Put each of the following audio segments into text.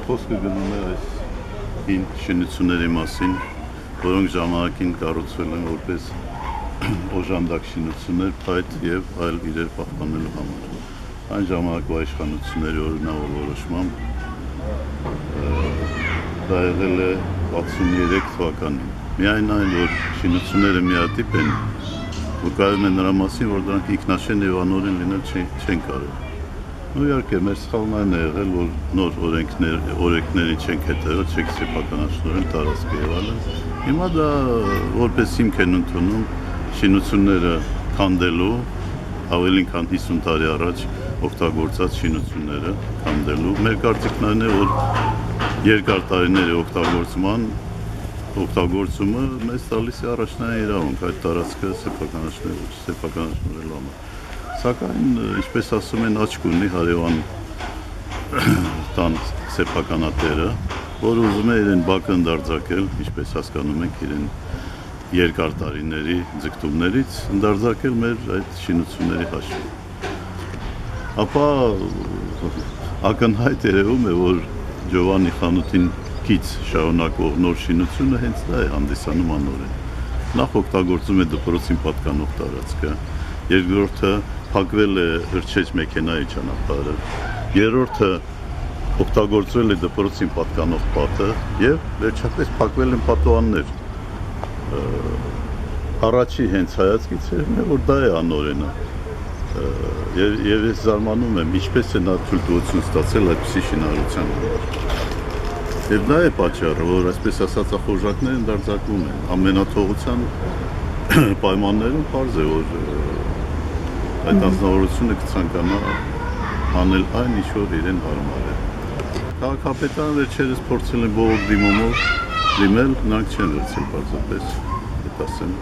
խոսքը գնում է այս հին շինությունների մասին, որոնք ժամանակին կառուցվել են որպես օժանդակ շինություններ, փայտ եւ այլ իրեր պահպանելու համար։ Այն ժամանակվա իշխանությունների օրինավոր որոշմամբ դա եղել է 63 թվականին։ Միայն այն, որ շինությունները միատիպ են, վկայում է նրա մասին, որ դրանք ինքնաշեն եւ անօրեն լինել չեն կարող։ Ու իհարկե մեր սխալն այն է եղել, որ նոր օրենքներին չենք հետևել, չենք սեփականաշնորհել տարածքը եւ այլն։ Հիմա դա որպես հիմք են ընդունում շինությունները քանդելու, ավելին քան 50 տարի առաջ օգտագործած շինությունները քանդելու։ Մեր կարծիքն այն է, որ երկար տարիների օգտագործումը մեզ տալիս է առաջնային իրավունք այդ տարածքը սեփականաշնորհելու համար։ Սակայն, ինչպես ասում են, աչք ունի հարևան տան սեփականատերը, որ ուզում է իրեն բակը ընդարձակել, ինչպես հասկանում ենք, իրեն երկար տարիների ձգտումներից ընդարձակել մեր այդ շինությունների հաշվին։ Ապա ակնհայտ երևում է, որ Ջովանի խանութին կից շարունակվող նոր շինությունը հենց դա է հանդիսանում անօրեն։ Նախ օգտագործում է դպրոցին պատկանող տարածքը, երկրորդը փակվել է հրճեջ մեքենայի ճանապարհը, երրորդը օգտագործվել է դպրոցին պատկանող պատը եւ վերջապես փակվել են պատուհաններ։ Առաջի հենց հայացքից երևում է, որ դա է անօրենը։ Եվ ես զարմանում եմ, ինչպես է նա թույլտվություն ստացել այդպիսի շինարարության համար։ Եվ դա է պատճառը, որ այսպես ասած ախորժակները ընդարձակվում են։ Ամենաթողության պայմաններում պարզ է, որ այդ անձնավորությունը կցանկանա անել այն, ինչ որ իրեն հարմար է։ Քաղաքապետարանը վերջերս փորձել են բողոք դիմումով դիմել, նրանք չեն վերցել պարզապես, այդ ասեմ,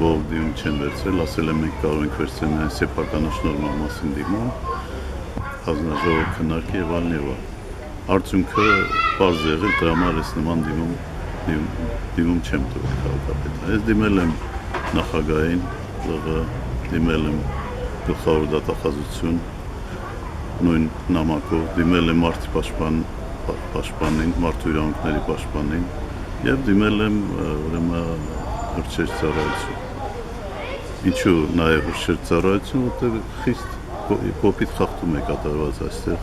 բողոք դիմում չեն վերցել, ասել են մենք կարող ենք վերցնել միայն սեփականաշնորհման մասին դիմում, հանձնաժողով քննարկի եւ այլն։ Արդյունքը պարզ է եղել, դրա համար ես նման դիմում չեմ տվել քաղաքապետարան։ Ես դիմել եմ նախագահին, ԼՂ, դիմել եմ գլխավոր դատախազություն նույն նամակով, դիմել եմ մարդու պաշտպանին, մարդու իրավունքների պաշտպանին եւ դիմել եմ ուրեմն հրճեջ ծառայություն։ Ինչու նաեւ հրճեջ ծառայություն, որտեղ խիստ կոպիտ խախտում է կատարված այստեղ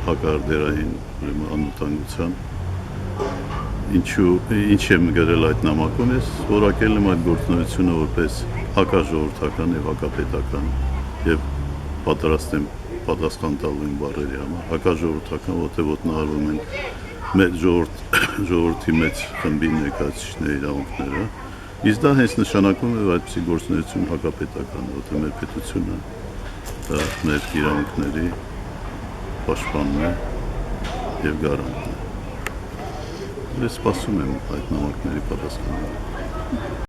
հակարդերային ուրեմն անվտանգության։ Ինչ եմ գրել այդ նամակում, ես որակել եմ այդ գործունեությունը որպես հակաժողովրդական եւ հակապետական եւ պատրաստ եմ պատասխան տալու իմ բառերի համար։ Հակաժողովրդական, որտեղ ոտնահարվում են մեր ժողովրդի մեծ խմբի ներկայացուցիչների իրավունքները, իսկ դա հենց նշանակում է այդպիսի գործունեություն հակապետական, որտեղ մեր պետությունը մեր իրավունքների պաշտպանն է եւ գարանտն է։ Ես սպասում եմ այդ նամակների պատասխանները։